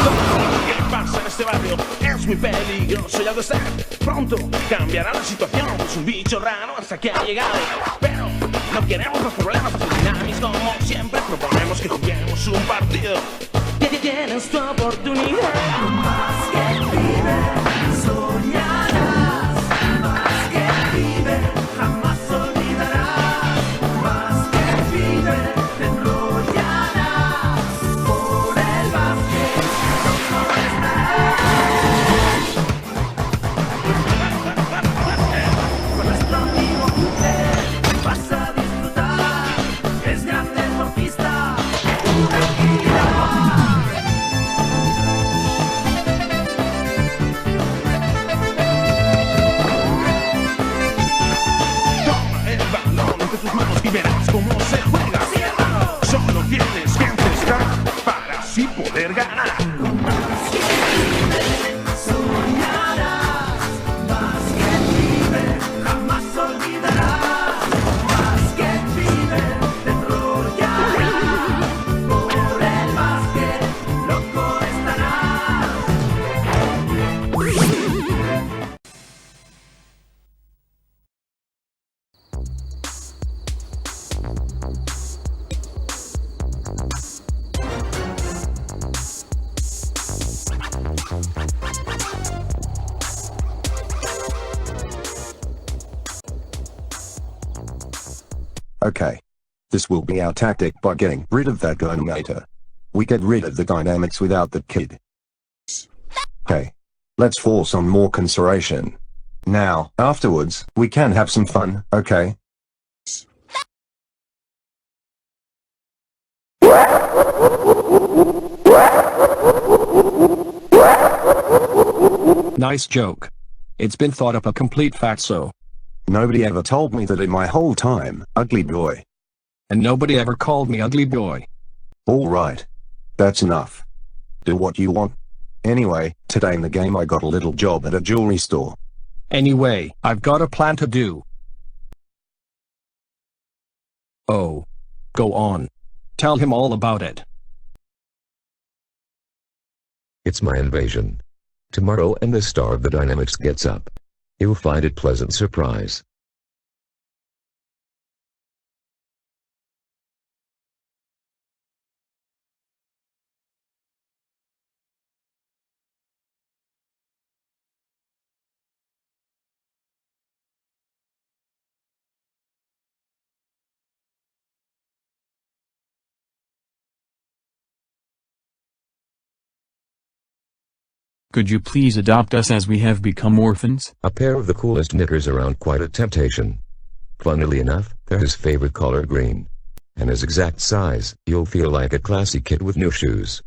Todo lo que pasa en este barrio es muy peligroso y algo está pronto cambiará la situación. Es un bicho raro hasta que ha llegado, pero no queremos los problemas. Los dinámicos como siempre proponemos que juguemos un partido. Tienes tu oportunidad. Más que vive, soñarás. Más que vive, jamás olvidarás. Más que vive, te enrollarás. Por el básquet, no estarás. Con nuestro amigo Cooper vas a disfrutar. Es gran deportista, una agilidad. Tus manos y verás cómo se juega. Solo tienes que empezar para así poder ganar. Más que vive, soñarás. Más que vive, jamás olvidarás. Más que vive, te enrollarás. Por el básquet, loco estarás. Okay. This will be our tactic by getting rid of that dynamator. We get rid of the dynamics without the kid. Hey. Let's force on more consideration. Now, afterwards, we can have some fun, okay? Nice joke. It's been thought up a complete fatso. Nobody ever told me that in my whole time, ugly boy. And nobody ever called me ugly boy. Alright. That's enough. Do what you want. Anyway, today in the game I got a little job at a jewelry store. Anyway, I've got a plan to do. Oh. Go on. Tell him all about it. It's my invasion. Tomorrow and the star of the dynamics gets up. You'll find it pleasant surprise. Could you please adopt us as we have become orphans? A pair of the coolest knickers around, quite a temptation. Funnily enough, they're his favorite color, green. And his exact size, you'll feel like a classy kid with new shoes.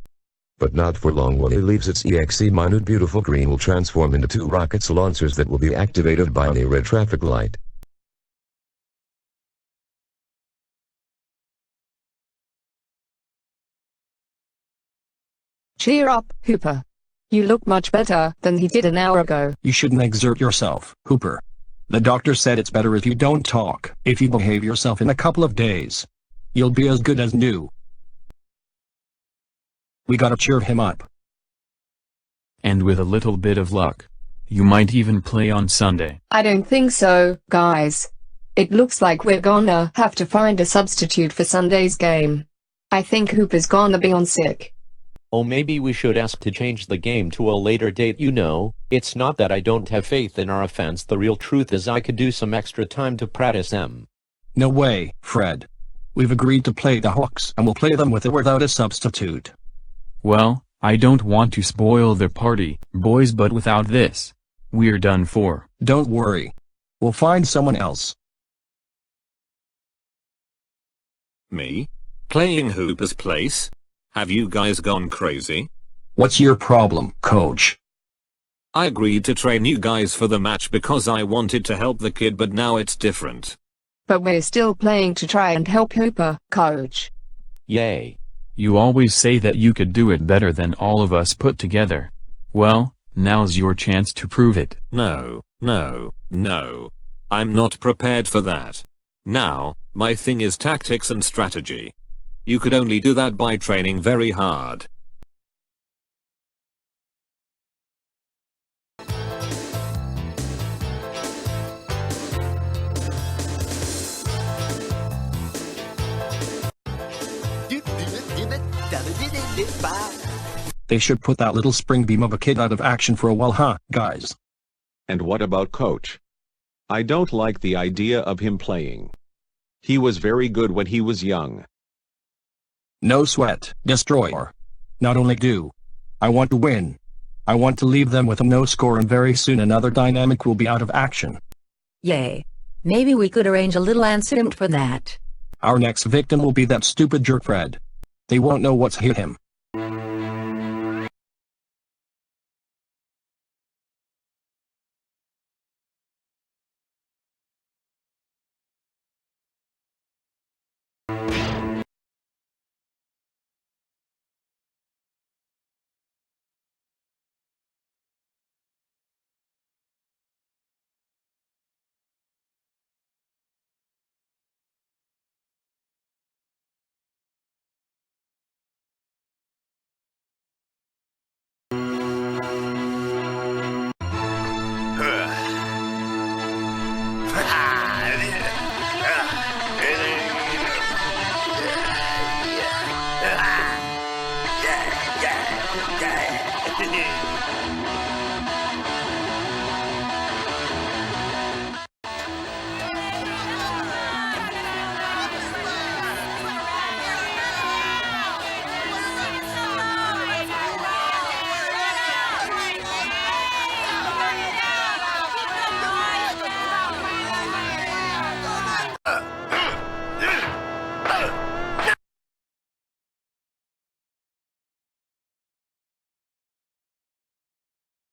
But not for long. When he leaves its exe minute, beautiful green will transform into two rockets launchers that will be activated by any red traffic light. Cheer up, Hooper. You look much better than he did an hour ago. You shouldn't exert yourself, Hooper. The doctor said it's better if you don't talk. If you behave yourself in a couple of days, you'll be as good as new. We gotta cheer him up. And with a little bit of luck, you might even play on Sunday. I don't think so, guys. It looks like we're gonna have to find a substitute for Sunday's game. I think Hooper's gonna be on sick. Oh, maybe we should ask to change the game to a later date. You know, it's not that I don't have faith in our offense. The real truth is I could do some extra time to practice them. No way, Fred. We've agreed to play the Hawks and we'll play them with or without a substitute. Well, I don't want to spoil the party, boys, but without this, we're done for. Don't worry. We'll find someone else. Me? Playing Hooper's place? Have you guys gone crazy? What's your problem, coach? I agreed to train you guys for the match because I wanted to help the kid, but now it's different. But we're still playing to try and help Hooper, coach. Yay. You always say that you could do it better than all of us put together. Well, now's your chance to prove it. No. I'm not prepared for that. Now, my thing is tactics and strategy. You could only do that by training very hard. They should put that little spring beam of a kid out of action for a while, huh, guys? And what about Coach? I don't like the idea of him playing. He was very good when he was young. No sweat, Destroyer. Not only do I want to win, I want to leave them with a no score, and very soon another dynamic will be out of action. Yay. Maybe we could arrange a little incident for that. Our next victim will be that stupid jerk Fred. They won't know what's hit him.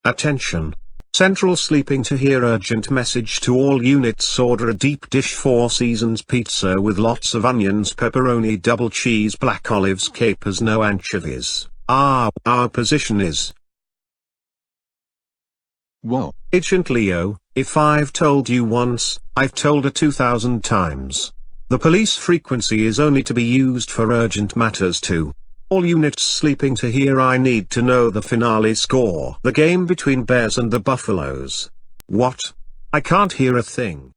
Attention. Central sleeping to hear urgent message to all units: order a deep dish 4 seasons pizza with lots of onions, pepperoni, double cheese, black olives, capers, no anchovies. Our position is... Whoa. Agent Leo, if I've told you once, I've told it 2,000 times. The police frequency is only to be used for urgent matters too. All units sleeping to hear, I need to know the finale score. The game between Bears and the Buffaloes. What? I can't hear a thing.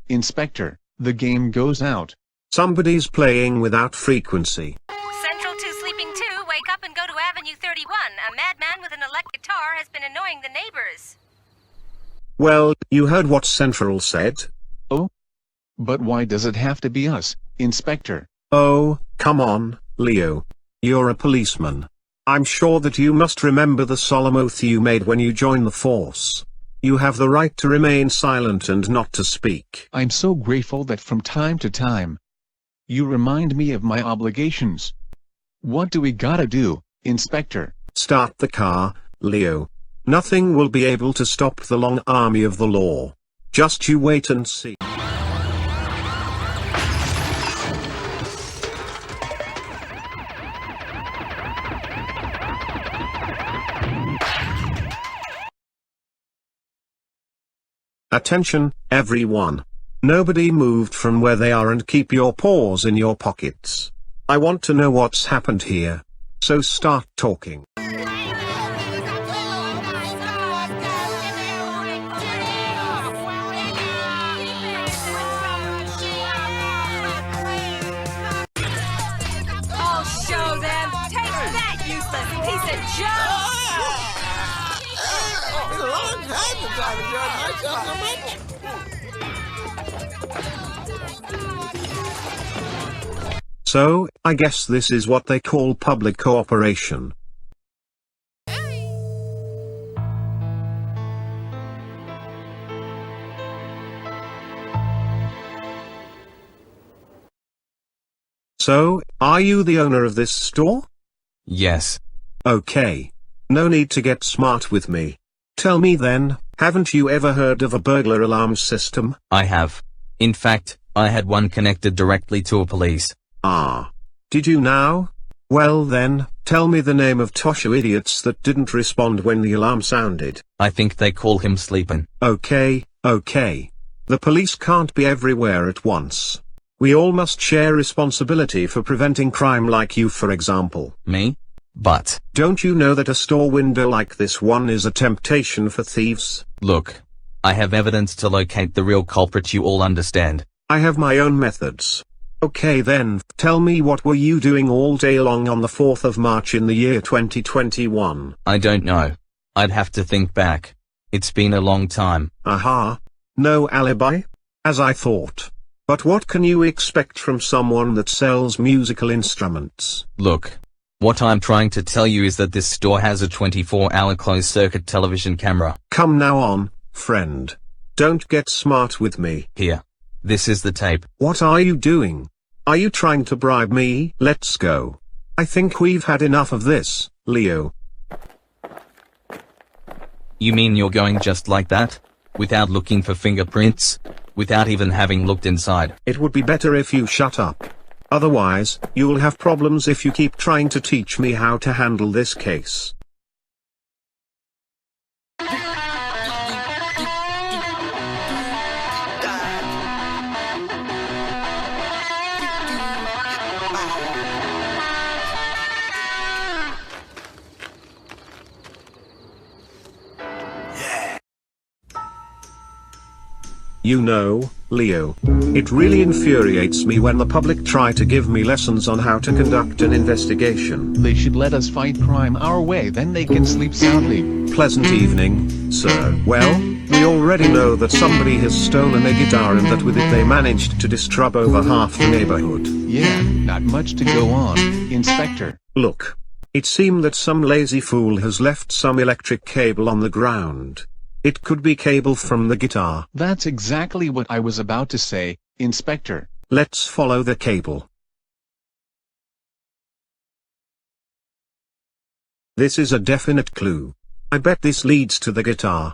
Inspector, the game goes out. Somebody's playing without frequency. Central 2 Sleeping 2, wake up and go to Avenue 31. A madman with an electric guitar has been annoying the neighbors. Well, you heard what Central said. Oh? But why does it have to be us, Inspector? Oh, come on, Leo. You're a policeman. I'm sure that you must remember the solemn oath you made when you joined the force. You have the right to remain silent and not to speak. I'm so grateful that from time to time, you remind me of my obligations. What do we gotta do, Inspector? Start the car, Leo. Nothing will be able to stop the long army of the law. Just you wait and see. Attention, everyone. Nobody moved from where they are, and keep your paws in your pockets. I want to know what's happened here. So start talking. I'll show them. Take that, useless piece of junk! It's a long time since I've enjoyed myself so much. So, I guess this is what they call public cooperation. So, are you the owner of this store? Yes. Okay. No need to get smart with me. Tell me then, haven't you ever heard of a burglar alarm system? I have. In fact, I had one connected directly to a police. Ah. Did you now? Well then, tell me the name of Toshu idiots that didn't respond when the alarm sounded. I think they call him Sleepin'. Okay. The police can't be everywhere at once. We all must share responsibility for preventing crime, like you for example. Me? But... Don't you know that a store window like this one is a temptation for thieves? Look. I have evidence to locate the real culprit, you all understand. I have my own methods. Okay then, tell me, what were you doing all day long on the 4th of March in the year 2021? I don't know. I'd have to think back. It's been a long time. Aha. No alibi? As I thought. But what can you expect from someone that sells musical instruments? Look. What I'm trying to tell you is that this store has a 24-hour closed-circuit television camera. Come now on, friend. Don't get smart with me. Here. This is the tape. What are you doing? Are you trying to bribe me? Let's go. I think we've had enough of this, Leo. You mean you're going just like that? Without looking for fingerprints? Without even having looked inside? It would be better if you shut up. Otherwise, you'll have problems if you keep trying to teach me how to handle this case. You know, Leo, it really infuriates me when the public try to give me lessons on how to conduct an investigation. They should let us fight crime our way, then they can sleep soundly. Pleasant evening, sir. Well, we already know that somebody has stolen a guitar and that with it they managed to disturb over half the neighborhood. Yeah, not much to go on, Inspector. Look. It seemed that some lazy fool has left some electric cable on the ground. It could be cable from the guitar. That's exactly what I was about to say, Inspector. Let's follow the cable. This is a definite clue. I bet this leads to the guitar.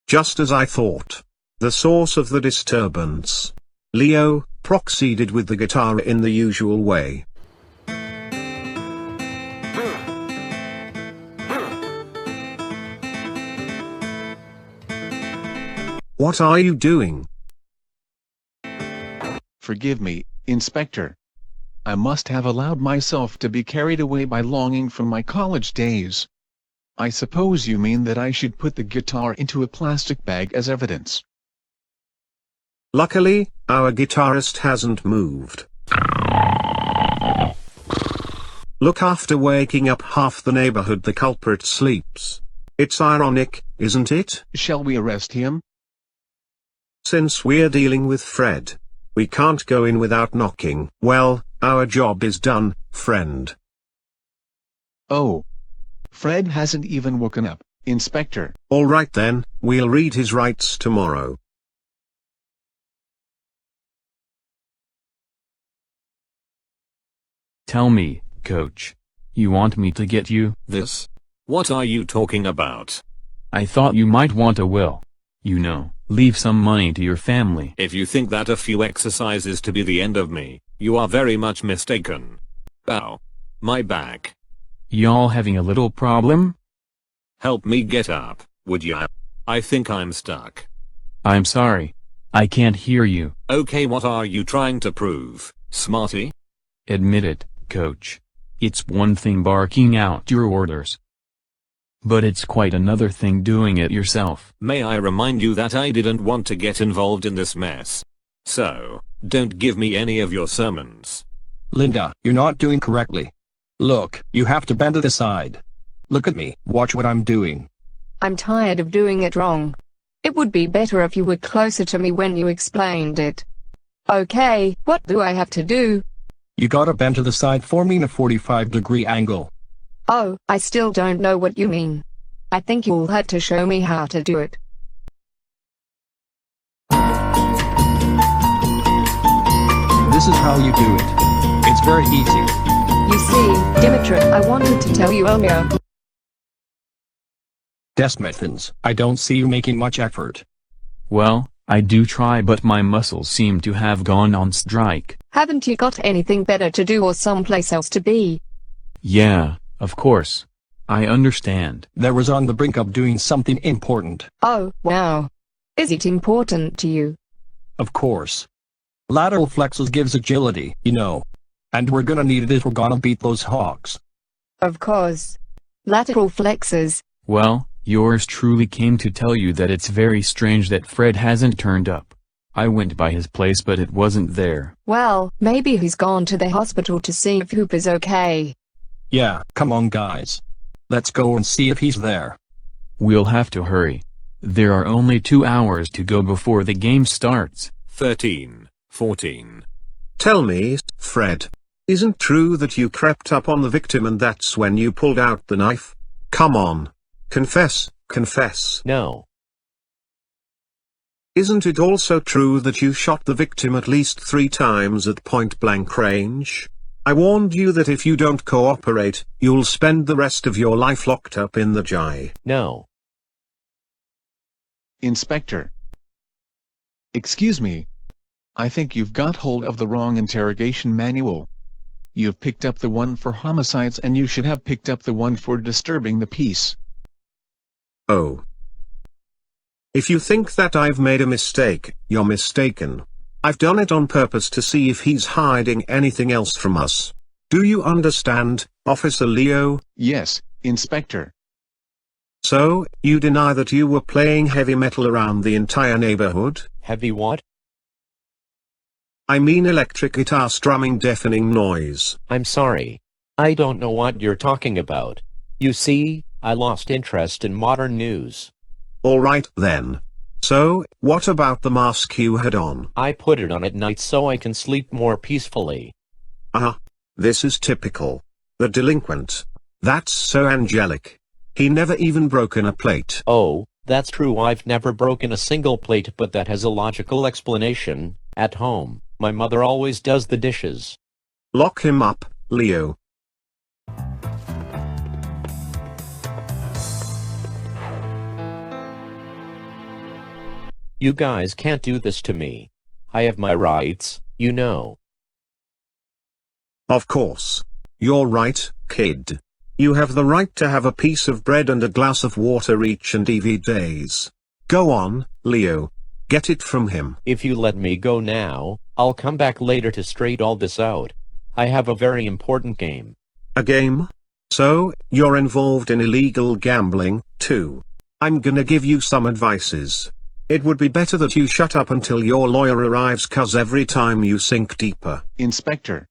Just as I thought. The source of the disturbance. Leo proceeded with the guitar in the usual way. What are you doing? Forgive me, Inspector. I must have allowed myself to be carried away by longing from my college days. I suppose you mean that I should put the guitar into a plastic bag as evidence. Luckily, our guitarist hasn't moved. Look, after waking up half the neighborhood, the culprit sleeps. It's ironic, isn't it? Shall we arrest him? Since we're dealing with Fred, we can't go in without knocking. Well, our job is done, friend. Oh. Fred hasn't even woken up, Inspector. All right then, we'll read his rights tomorrow. Tell me, Coach. You want me to get you this? What are you talking about? I thought you might want a will. You know, leave some money to your family. If you think that a few exercises to be the end of me, you are very much mistaken. Ow. My back. Y'all having a little problem? Help me get up, would ya? I think I'm stuck. I'm sorry. I can't hear you. Okay, what are you trying to prove, smarty? Admit it, Coach. It's one thing barking out your orders. But it's quite another thing doing it yourself. May I remind you that I didn't want to get involved in this mess. So, don't give me any of your sermons. Linda, you're not doing correctly. Look, you have to bend to the side. Look at me, watch what I'm doing. I'm tired of doing it wrong. It would be better if you were closer to me when you explained it. Okay, what do I have to do? You gotta bend to the side, forming a 45-degree angle. Oh, I still don't know what you mean. I think you'll have to show me how to do it. This is how you do it. It's very easy. You see, Dimitri, I wanted to tell you earlier. Desmithins, I don't see you making much effort. Well, I do try, but my muscles seem to have gone on strike. Haven't you got anything better to do or someplace else to be? Yeah, of course. I understand. There was on the brink of doing something important. Oh, wow. Is it important to you? Of course. Lateral flexors gives agility, you know. And we're gonna need it if we're gonna beat those hawks. Of course. Lateral flexors. Well, yours truly came to tell you that it's very strange that Fred hasn't turned up. I went by his place but it wasn't there. Well, maybe he's gone to the hospital to see if Hooper's okay. Yeah, come on guys. Let's go and see if he's there. We'll have to hurry. There are only 2 hours to go before the game starts. 13, 14. Tell me, Fred. Isn't true that you crept up on the victim and that's when you pulled out the knife? Come on. Confess, confess. No. Isn't it also true that you shot the victim at least 3 times at point-blank range? I warned you that if you don't cooperate, you'll spend the rest of your life locked up in the J. No. Inspector. Excuse me. I think you've got hold of the wrong interrogation manual. You've picked up the one for homicides and you should have picked up the one for disturbing the peace. Oh. If you think that I've made a mistake, you're mistaken. I've done it on purpose to see if he's hiding anything else from us. Do you understand, Officer Leo? Yes, Inspector. So, you deny that you were playing heavy metal around the entire neighborhood? Heavy what? I mean electric guitar strumming deafening noise. I'm sorry. I don't know what you're talking about. You see, I lost interest in modern news. Alright then. So, what about the mask you had on? I put it on at night so I can sleep more peacefully. This is typical. The delinquent. That's so angelic. He never even broken a plate. Oh, that's true. I've never broken a single plate, but that has a logical explanation. At home, my mother always does the dishes. Lock him up, Leo. You guys can't do this to me. I have my rights, you know. Of course. You're right, kid. You have the right to have a piece of bread and a glass of water each and every days. Go on, Leo. Get it from him. If you let me go now, I'll come back later to straight all this out. I have a very important game. A game? So, you're involved in illegal gambling, too. I'm gonna give you some advices. It would be better that you shut up until your lawyer arrives, 'cause every time you sink deeper. Inspector.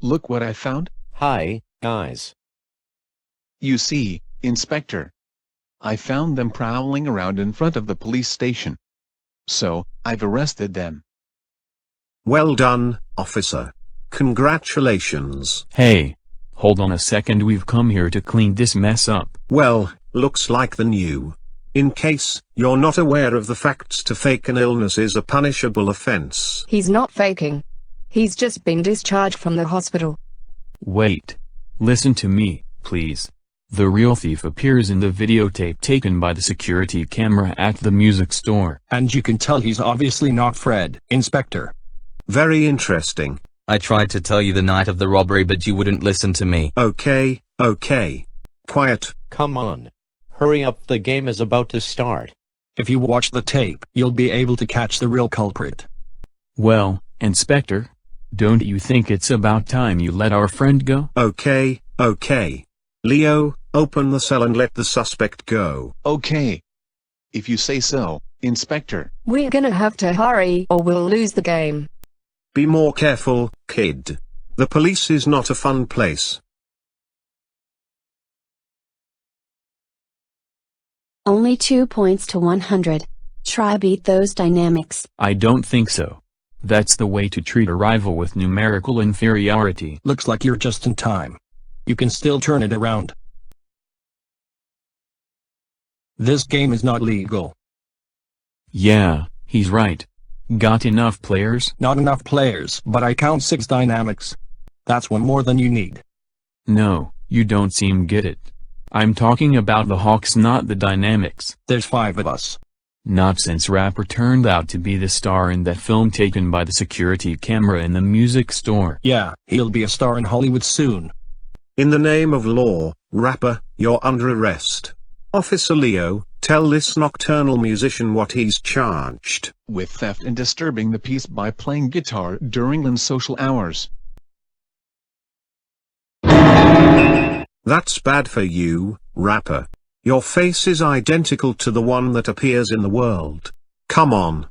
Look what I found. Hi, guys. You see, Inspector. I found them prowling around in front of the police station. So, I've arrested them. Well done, officer. Congratulations. Hey, hold on a second, we've come here to clean this mess up. Well, looks like the new. In case you're not aware of the facts, to fake an illness is a punishable offense. He's not faking. He's just been discharged from the hospital. Wait. Listen to me, please. The real thief appears in the videotape taken by the security camera at the music store. And you can tell he's obviously not Fred, Inspector. Very interesting. I tried to tell you the night of the robbery but you wouldn't listen to me. Okay. Quiet. Come on. Hurry up, the game is about to start. If you watch the tape, you'll be able to catch the real culprit. Well, Inspector, don't you think it's about time you let our friend go? Okay. Leo, open the cell and let the suspect go. Okay. If you say so, Inspector. We're gonna have to hurry or we'll lose the game. Be more careful, kid. The police is not a fun place. Only 2 points to 100. Try beat those dynamics. I don't think so. That's the way to treat a rival with numerical inferiority. Looks like you're just in time. You can still turn it around. This game is not legal. Yeah, he's right. Got enough players? Not enough players, but I count 6 dynamics. That's one more than you need. No, you don't seem get it. I'm talking about the Hawks, not the dynamics. There's 5 of us. Not since Rapper turned out to be the star in that film taken by the security camera in the music store. Yeah, he'll be a star in Hollywood soon. In the name of law, Rapper, you're under arrest. Officer Leo, tell this nocturnal musician what he's charged. With theft and disturbing the peace by playing guitar during unsocial hours. That's bad for you, rapper. Your face is identical to the one that appears in the world. Come on.